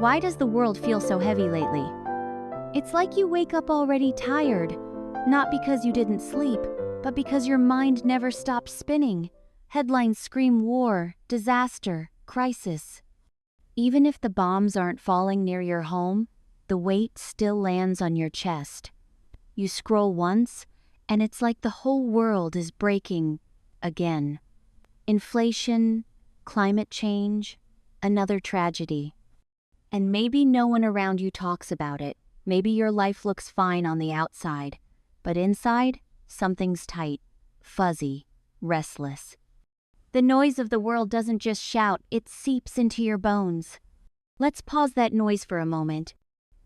Why does the world feel so heavy lately? It's like you wake up already tired, not because you didn't sleep, but because your mind never stopped spinning. Headlines scream war, disaster, crisis. Even if the bombs aren't falling near your home, the weight still lands on your chest. You scroll once, and it's like the whole world is breaking again. Inflation, climate change, another tragedy. And maybe no one around you talks about it. Maybe your life looks fine on the outside, but inside, something's tight, fuzzy, restless. The noise of the world doesn't just shout, it seeps into your bones. Let's pause that noise for a moment,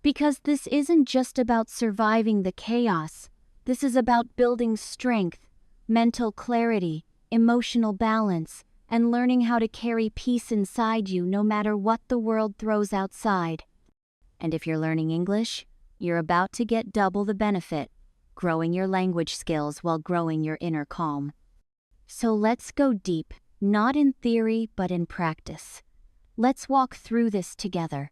because this isn't just about surviving the chaos. This is about building strength, mental clarity, emotional balance, and learning how to carry peace inside you no matter what the world throws outside. And if you're learning English, you're about to get double the benefit, growing your language skills while growing your inner calm. So let's go deep, not in theory but in practice. Let's walk through this together.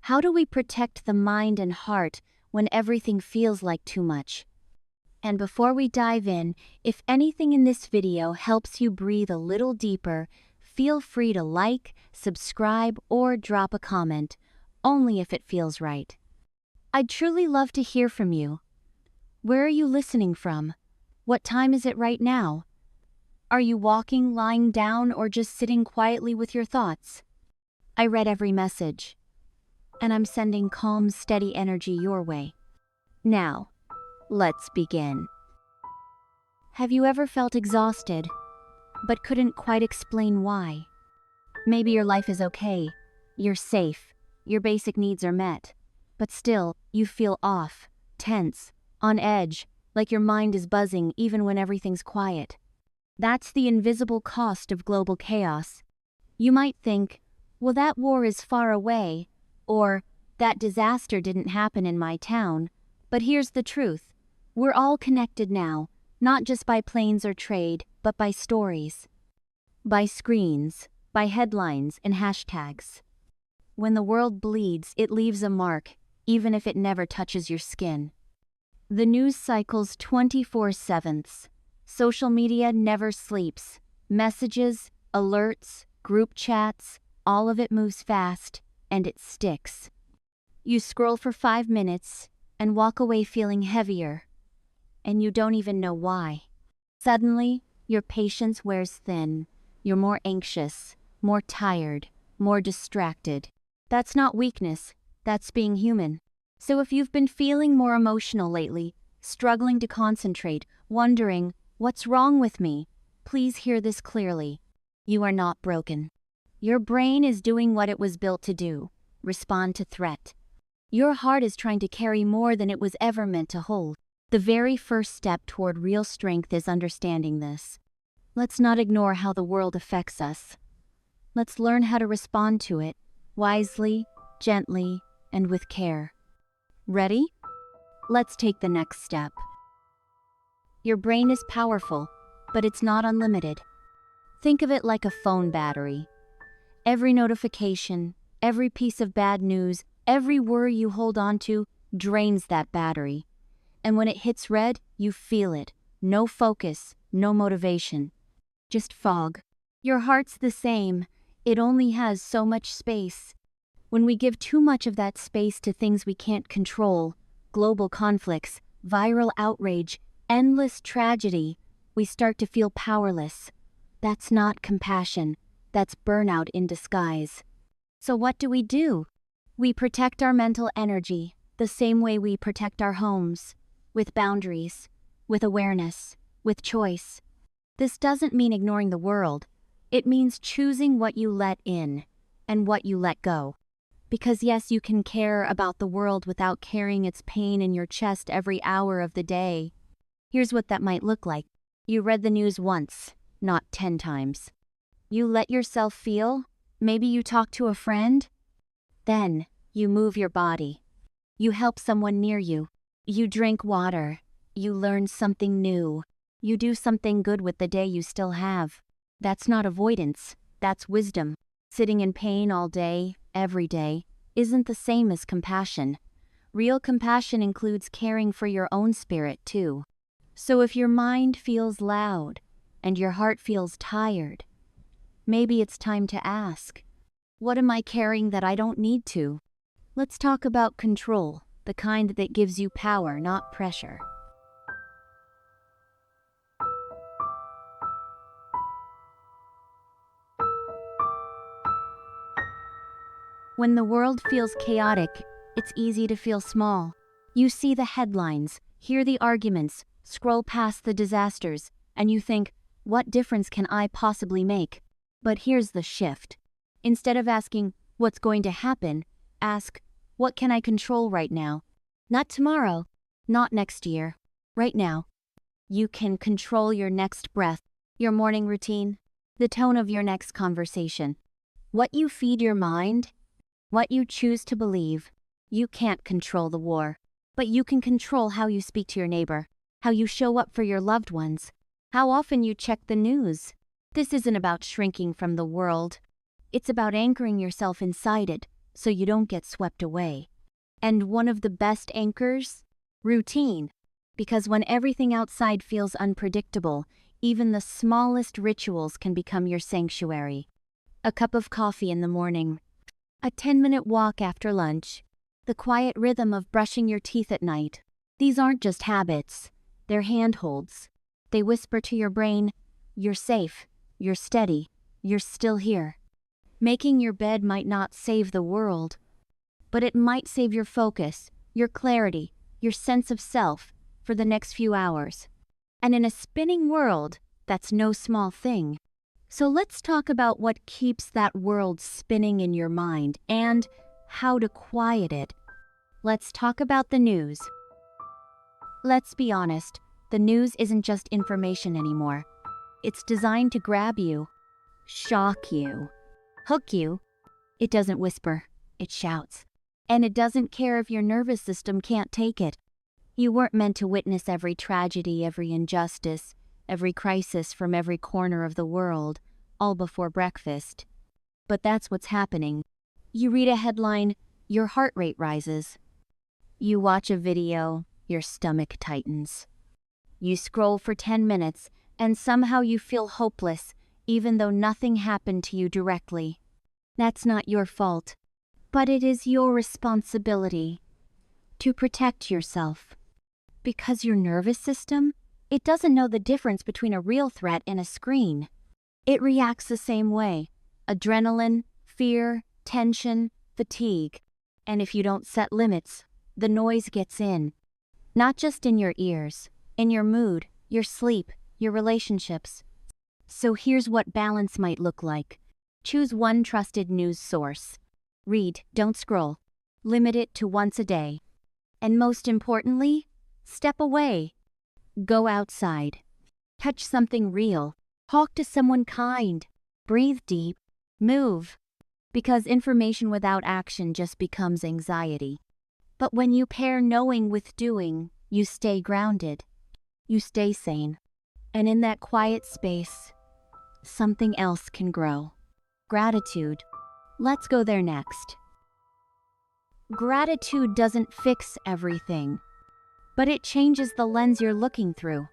How do we protect the mind and heart when everything feels like too much? And before we dive in, if anything in this video helps you breathe a little deeper, feel free to like, subscribe, or drop a comment, only if it feels right. I'd truly love to hear from you. Where are you listening from? What time is it right now? Are you walking, lying down, or just sitting quietly with your thoughts? I read every message, and I'm sending calm, steady energy your way. Now, let's begin. Have you ever felt exhausted, but couldn't quite explain why? Maybe your life is okay, you're safe, your basic needs are met, but still, you feel off, tense, on edge, like your mind is buzzing even when everything's quiet. That's the invisible cost of global chaos. You might think, well, that war is far away, or that disaster didn't happen in my town, but here's the truth. We're all connected now, not just by planes or trade, but by stories. By screens, by headlines and hashtags. When the world bleeds, it leaves a mark, even if it never touches your skin. The news cycles 24/7. Social media never sleeps. Messages, alerts, group chats, all of it moves fast, and it sticks. You scroll for 5 minutes and walk away feeling heavier. And you don't even know why. Suddenly, your patience wears thin. You're more anxious, more tired, more distracted. That's not weakness, that's being human. So if you've been feeling more emotional lately, struggling to concentrate, wondering, what's wrong with me? Please hear this clearly. You are not broken. Your brain is doing what it was built to do, respond to threat. Your heart is trying to carry more than it was ever meant to hold. The very first step toward real strength is understanding this. Let's not ignore how the world affects us. Let's learn how to respond to it, wisely, gently, and with care. Ready? Let's take the next step. Your brain is powerful, but it's not unlimited. Think of it like a phone battery. Every notification, every piece of bad news, every worry you hold on to drains that battery. And when it hits red, you feel it. No focus, no motivation. Just fog. Your heart's the same. It only has so much space. When we give too much of that space to things we can't control, global conflicts, viral outrage, endless tragedy, we start to feel powerless. That's not compassion. That's burnout in disguise. So what do? We protect our mental energy the same way we protect our homes. With boundaries, with awareness, with choice. This doesn't mean ignoring the world. It means choosing what you let in and what you let go. Because yes, you can care about the world without carrying its pain in your chest every hour of the day. Here's what that might look like. You read the news once, not 10 times. You let yourself feel. Maybe you talk to a friend. Then, you move your body. You help someone near you. You drink water. You learn something new. You do something good with the day you still have. That's not avoidance. That's wisdom. Sitting in pain all day, every day, isn't the same as compassion. Real compassion includes caring for your own spirit, too. So if your mind feels loud and your heart feels tired, maybe it's time to ask, what am I carrying that I don't need to? Let's talk about control, the kind that gives you power, not pressure. When the world feels chaotic, it's easy to feel small. You see the headlines, hear the arguments, scroll past the disasters, and you think, what difference can I possibly make? But here's the shift. Instead of asking, what's going to happen, ask, what can I control right now? Not tomorrow, not next year, right now. You can control your next breath, your morning routine, the tone of your next conversation. What you feed your mind, what you choose to believe. You can't control the war, but you can control how you speak to your neighbor, how you show up for your loved ones, how often you check the news. This isn't about shrinking from the world. It's about anchoring yourself inside it so you don't get swept away. And one of the best anchors? Routine. Because when everything outside feels unpredictable, even the smallest rituals can become your sanctuary. A cup of coffee in the morning, a 10-minute walk after lunch, the quiet rhythm of brushing your teeth at night. These aren't just habits, they're handholds. They whisper to your brain, you're safe, you're steady, you're still here. Making your bed might not save the world, but it might save your focus, your clarity, your sense of self for the next few hours. And in a spinning world, that's no small thing. So let's talk about what keeps that world spinning in your mind and how to quiet it. Let's talk about the news. Let's be honest, the news isn't just information anymore. It's designed to grab you, shock you, hook you. It doesn't whisper, it shouts. And it doesn't care if your nervous system can't take it. You weren't meant to witness every tragedy, every injustice, every crisis from every corner of the world, all before breakfast. But that's what's happening. You read a headline, your heart rate rises. You watch a video, your stomach tightens. You scroll for 10 minutes, and somehow you feel hopeless, even though nothing happened to you directly. That's not your fault, but it is your responsibility to protect yourself. Because your nervous system, it doesn't know the difference between a real threat and a screen. It reacts the same way. Adrenaline, fear, tension, fatigue. And if you don't set limits, the noise gets in. Not just in your ears, in your mood, your sleep, your relationships. So here's what balance might look like. Choose one trusted news source. Read, don't scroll. Limit it to once a day. And most importantly, step away. Go outside. Touch something real. Talk to someone kind. Breathe deep. Move. Because information without action just becomes anxiety. But when you pair knowing with doing, you stay grounded. You stay sane. And in that quiet space, something else can grow. Gratitude. Let's go there next. Gratitude doesn't fix everything, but it changes the lens you're looking through.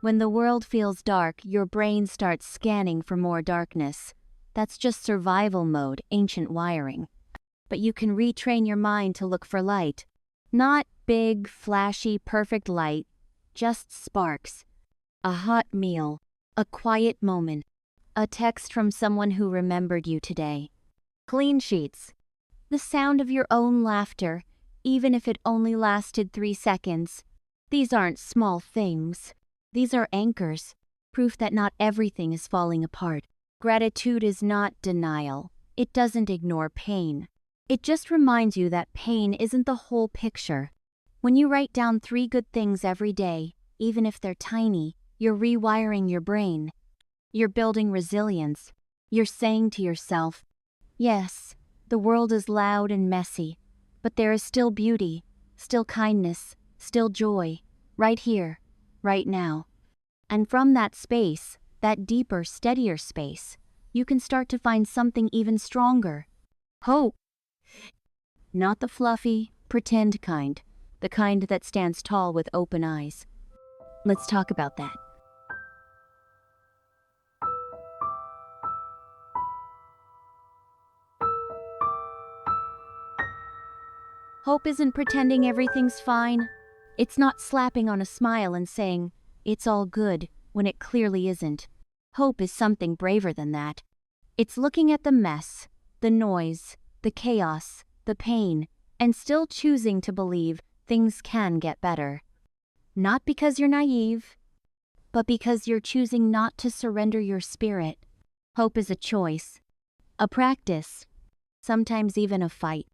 When the world feels dark, your brain starts scanning for more darkness. That's just survival mode, ancient wiring. But you can retrain your mind to look for light. Not big, flashy, perfect light, just sparks. A hot meal, a quiet moment, a text from someone who remembered you today. Clean sheets. The sound of your own laughter, even if it only lasted 3 seconds. These aren't small things. These are anchors, proof that not everything is falling apart. Gratitude is not denial. It doesn't ignore pain. It just reminds you that pain isn't the whole picture. When you write down 3 good things every day, even if they're tiny, you're rewiring your brain. You're building resilience. You're saying to yourself, yes, the world is loud and messy, but there is still beauty, still kindness, still joy, right here, right now. And from that space, that deeper, steadier space, you can start to find something even stronger. Hope. Not the fluffy, pretend kind, the kind that stands tall with open eyes. Let's talk about that. Hope isn't pretending everything's fine. It's not slapping on a smile and saying, "It's all good," when it clearly isn't. Hope is something braver than that. It's looking at the mess, the noise, the chaos, the pain, and still choosing to believe things can get better. Not because you're naive, but because you're choosing not to surrender your spirit. Hope is a choice, a practice, sometimes even a fight.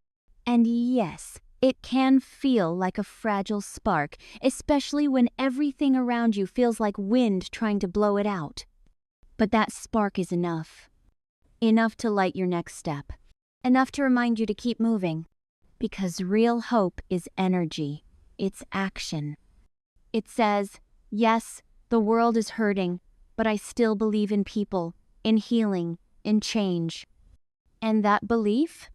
And yes, it can feel like a fragile spark, especially when everything around you feels like wind trying to blow it out. But that spark is enough. Enough to light your next step. Enough to remind you to keep moving. Because real hope is energy. It's action. It says, yes, the world is hurting, but I still believe in people, in healing, in change. And that belief?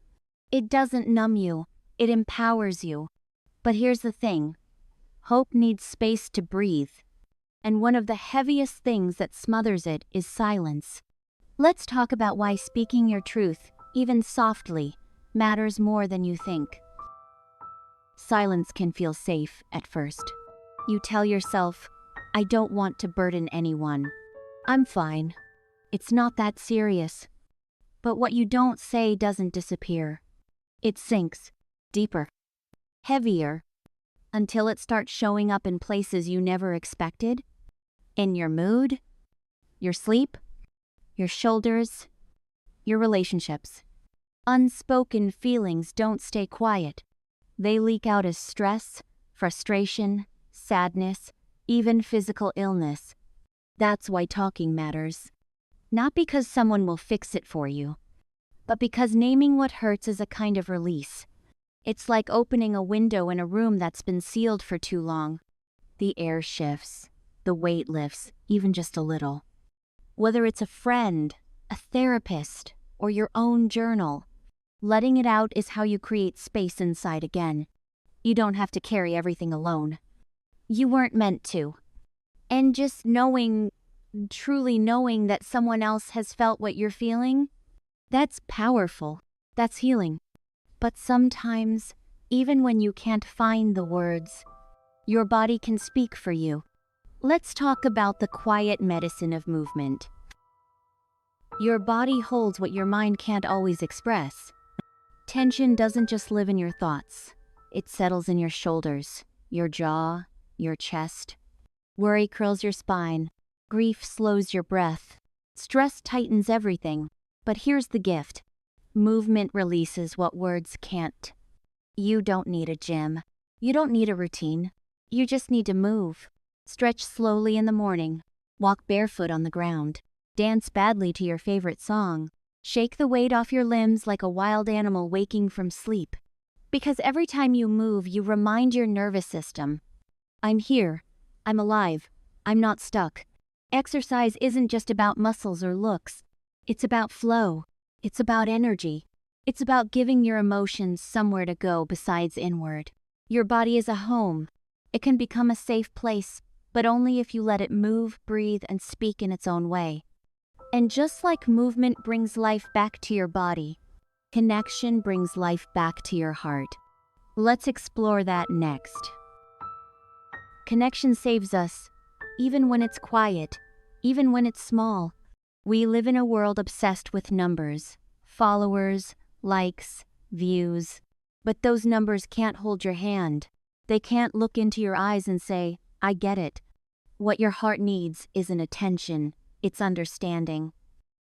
It doesn't numb you, it empowers you. But here's the thing, hope needs space to breathe. And one of the heaviest things that smothers it is silence. Let's talk about why speaking your truth, even softly, matters more than you think. Silence can feel safe at first. You tell yourself, I don't want to burden anyone. I'm fine. It's not that serious. But what you don't say doesn't disappear. It sinks deeper, heavier, until it starts showing up in places you never expected. In your mood, your sleep, your shoulders, your relationships. Unspoken feelings don't stay quiet. They leak out as stress, frustration, sadness, even physical illness. That's why talking matters. Not because someone will fix it for you, but because naming what hurts is a kind of release. It's like opening a window in a room that's been sealed for too long. The air shifts, the weight lifts, even just a little. Whether it's a friend, a therapist, or your own journal, letting it out is how you create space inside again. You don't have to carry everything alone. You weren't meant to. And just truly knowing that someone else has felt what you're feeling, that's powerful. That's healing. But sometimes, even when you can't find the words, your body can speak for you. Let's talk about the quiet medicine of movement. Your body holds what your mind can't always express. Tension doesn't just live in your thoughts. It settles in your shoulders, your jaw, your chest. Worry curls your spine. Grief slows your breath. Stress tightens everything. But here's the gift. Movement releases what words can't. You don't need a gym. You don't need a routine. You just need to move. Stretch slowly in the morning. Walk barefoot on the ground. Dance badly to your favorite song. Shake the weight off your limbs like a wild animal waking from sleep. Because every time you move, you remind your nervous system, I'm here. I'm alive. I'm not stuck. Exercise isn't just about muscles or looks. It's about flow. It's about energy. It's about giving your emotions somewhere to go besides inward. Your body is a home. It can become a safe place, but only if you let it move, breathe, and speak in its own way. And just like movement brings life back to your body, connection brings life back to your heart. Let's explore that next. Connection saves us, even when it's quiet, even when it's small. We live in a world obsessed with numbers, followers, likes, views. But those numbers can't hold your hand. They can't look into your eyes and say, I get it. What your heart needs isn't attention, it's understanding.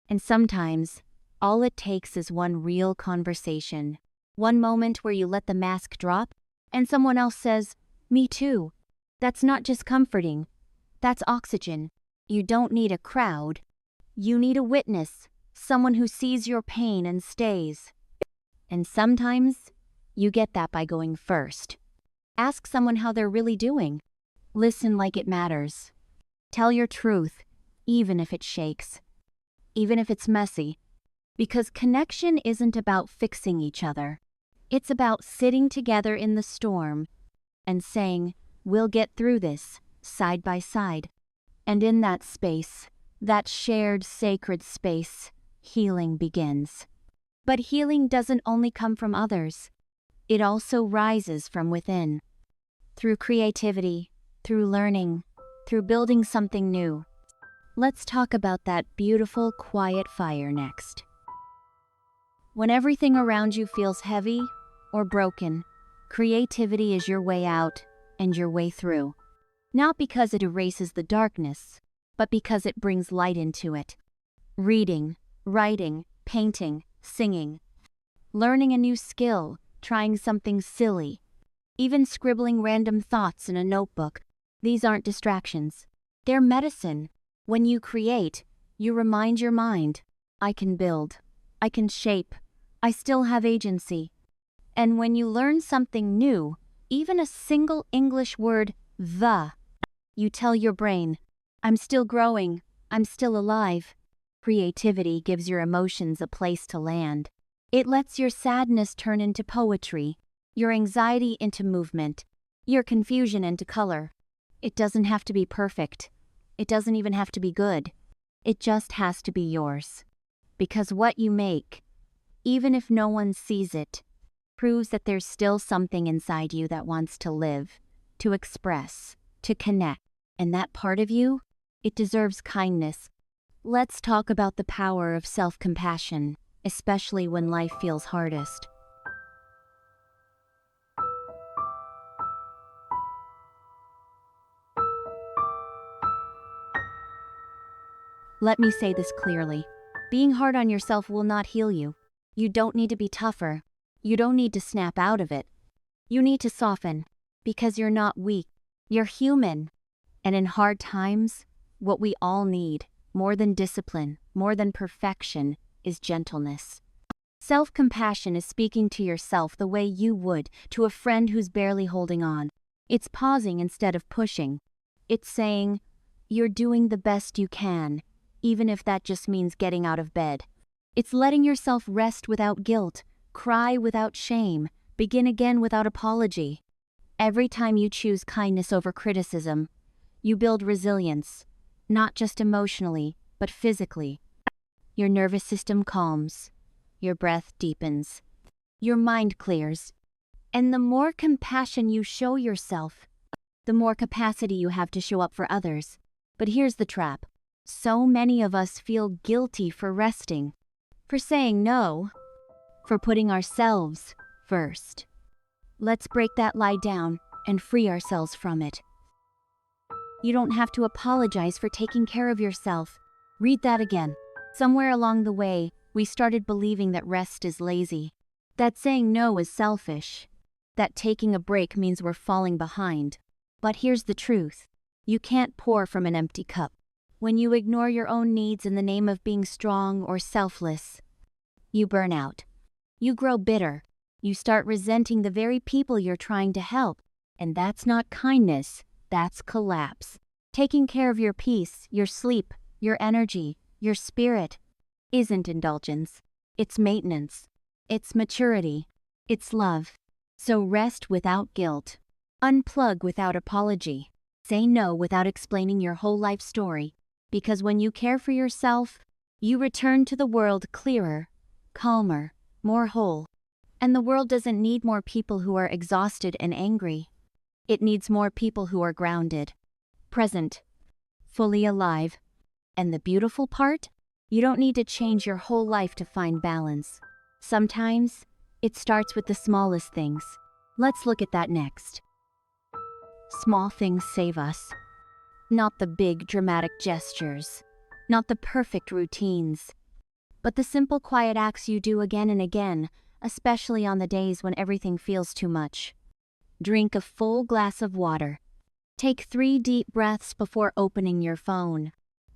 And sometimes, all it takes is one real conversation. One moment where you let the mask drop, and someone else says, me too. That's not just comforting. That's oxygen. You don't need a crowd. You need a witness, someone who sees your pain and stays. And sometimes, you get that by going first. Ask someone how they're really doing. Listen like it matters. Tell your truth, even if it shakes. Even if it's messy. Because connection isn't about fixing each other. It's about sitting together in the storm and saying, we'll get through this, side by side. And in that space, that shared sacred space, healing begins. But healing doesn't only come from others. It also rises from within. Through creativity, through learning, through building something new. Let's talk about that beautiful, quiet fire next. When everything around you feels heavy or broken, creativity is your way out and your way through. Not because it erases the darkness, but because it brings light into it. Reading, writing, painting, singing, learning a new skill, trying something silly, even scribbling random thoughts in a notebook. These aren't distractions. They're medicine. When you create, you remind your mind, I can build, I can shape, I still have agency. And when you learn something new, even a single English word, you tell your brain, I'm still growing, I'm still alive. Creativity gives your emotions a place to land. It lets your sadness turn into poetry, your anxiety into movement, your confusion into color. It doesn't have to be perfect. It doesn't even have to be good. It just has to be yours. Because what you make, even if no one sees it, proves that there's still something inside you that wants to live, to express, to connect. And that part of you, it deserves kindness. Let's talk about the power of self-compassion, especially when life feels hardest. Let me say this clearly. Being hard on yourself will not heal you. You don't need to be tougher. You don't need to snap out of it. You need to soften, because you're not weak. You're human. And in hard times, what we all need, more than discipline, more than perfection, is gentleness. Self-compassion is speaking to yourself the way you would to a friend who's barely holding on. It's pausing instead of pushing. It's saying, you're doing the best you can, even if that just means getting out of bed. It's letting yourself rest without guilt, cry without shame, begin again without apology. Every time you choose kindness over criticism, you build resilience, not just emotionally, but physically. Your nervous system calms, your breath deepens, your mind clears. And the more compassion you show yourself, the more capacity you have to show up for others. But here's the trap. So many of us feel guilty for resting, for saying no, for putting ourselves first. Let's break that lie down and free ourselves from it. You don't have to apologize for taking care of yourself. Read that again. Somewhere along the way, we started believing that rest is lazy, that saying no is selfish, that taking a break means we're falling behind. But here's the truth. You can't pour from an empty cup. When you ignore your own needs in the name of being strong or selfless, you burn out. You grow bitter. You start resenting the very people you're trying to help. And that's not kindness, that's collapse. Taking care of your peace, your sleep, your energy, your spirit isn't indulgence. It's maintenance. It's maturity. It's love. So rest without guilt. Unplug without apology. Say no without explaining your whole life story. Because when you care for yourself, you return to the world clearer, calmer, more whole. And the world doesn't need more people who are exhausted and angry. It needs more people who are grounded, present, fully alive. And the beautiful part? You don't need to change your whole life to find balance. Sometimes, it starts with the smallest things. Let's look at that next. Small things save us. Not the big dramatic gestures, not the perfect routines, but the simple quiet acts you do again and again, especially on the days when everything feels too much. Drink a full glass of water. Take 3 deep breaths before opening your phone.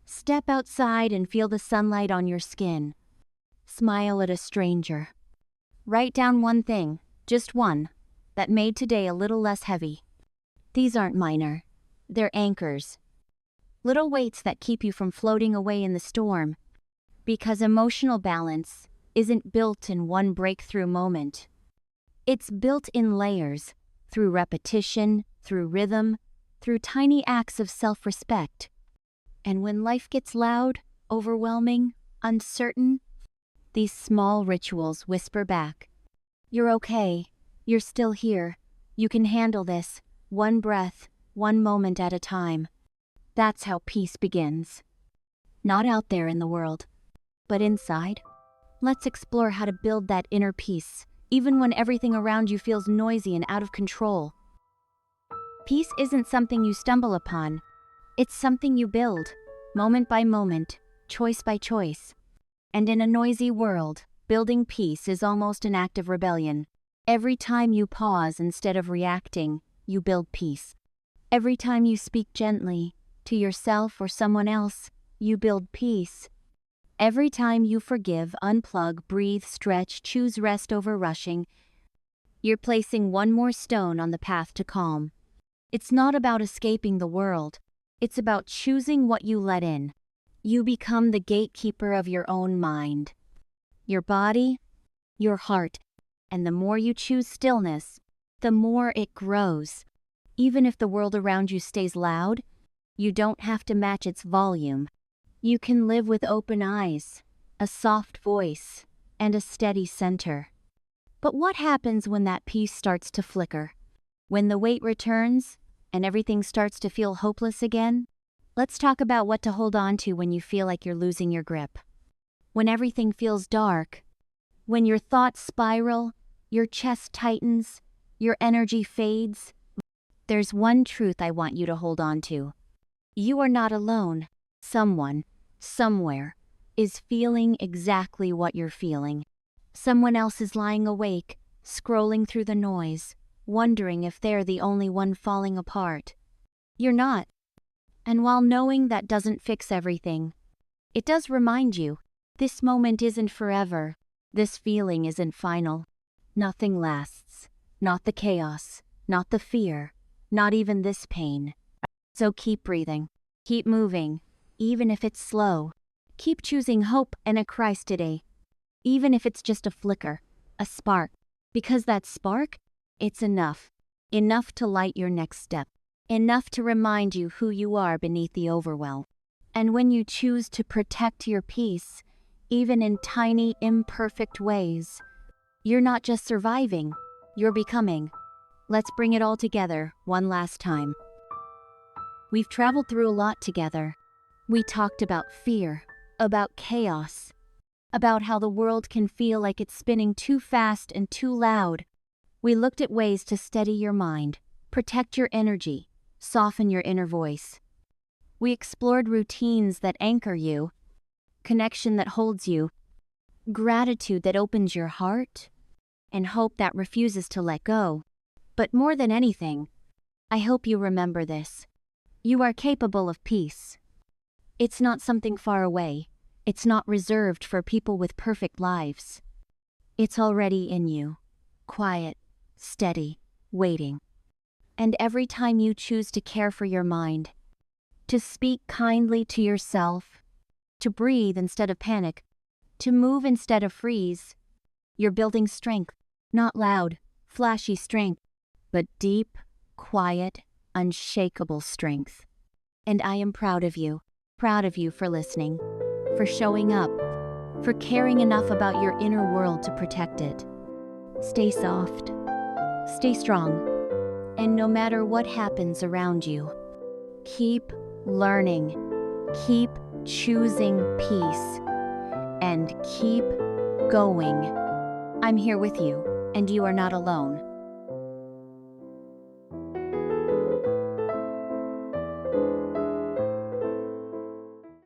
Step outside and feel the sunlight on your skin. Smile at a stranger. Write down one thing, just one, that made today a little less heavy. These aren't minor. They're anchors. Little weights that keep you from floating away in the storm. Because emotional balance isn't built in one breakthrough moment. It's built in layers, through repetition, through rhythm, through tiny acts of self-respect. And when life gets loud, overwhelming, uncertain, these small rituals whisper back, "You're okay. You're still here. You can handle this, one breath, one moment at a time." That's how peace begins. Not out there in the world, but inside. Let's explore how to build that inner peace, even when everything around you feels noisy and out of control. Peace isn't something you stumble upon. It's something you build, moment by moment, choice by choice. And in a noisy world, building peace is almost an act of rebellion. Every time you pause instead of reacting, you build peace. Every time you speak gently, to yourself or someone else, you build peace. Every time you forgive, unplug, breathe, stretch, choose rest over rushing, you're placing one more stone on the path to calm. It's not about escaping the world. It's about choosing what you let in. You become the gatekeeper of your own mind, your body, your heart, and the more you choose stillness, the more it grows. Even if the world around you stays loud, you don't have to match its volume. You can live with open eyes, a soft voice, and a steady center. But what happens when that peace starts to flicker? When the weight returns, and everything starts to feel hopeless again? Let's talk about what to hold on to when you feel like you're losing your grip. When everything feels dark, when your thoughts spiral, your chest tightens, your energy fades, there's one truth I want you to hold on to. You are not alone. Someone, somewhere, is feeling exactly what you're feeling. Someone else is lying awake, scrolling through the noise, wondering if they're the only one falling apart. You're not. And while knowing that doesn't fix everything, it does remind you, this moment isn't forever. This feeling isn't final. Nothing lasts. Not the chaos, not the fear, not even this pain. So keep breathing. Keep moving, even if it's slow. Keep choosing hope and a Christ today, even if it's just a flicker, a spark. Because that spark, it's enough. Enough to light your next step. Enough to remind you who you are beneath the overwhelm. And when you choose to protect your peace, even in tiny, imperfect ways, you're not just surviving, you're becoming. Let's bring it all together one last time. We've traveled through a lot together. We talked about fear, about chaos, about how the world can feel like it's spinning too fast and too loud. We looked at ways to steady your mind, protect your energy, soften your inner voice. We explored routines that anchor you, connection that holds you, gratitude that opens your heart, and hope that refuses to let go. But more than anything, I hope you remember this. You are capable of peace. It's not something far away. It's not reserved for people with perfect lives. It's already in you, quiet, steady, waiting. And every time you choose to care for your mind, to speak kindly to yourself, to breathe instead of panic, to move instead of freeze, you're building strength, not loud, flashy strength, but deep, quiet, unshakable strength. And I am proud of you for listening, for showing up, for caring enough about your inner world to protect it. Stay soft, stay strong, and no matter what happens around you, keep learning, keep choosing peace, and keep going. I'm here with you, and you are not alone.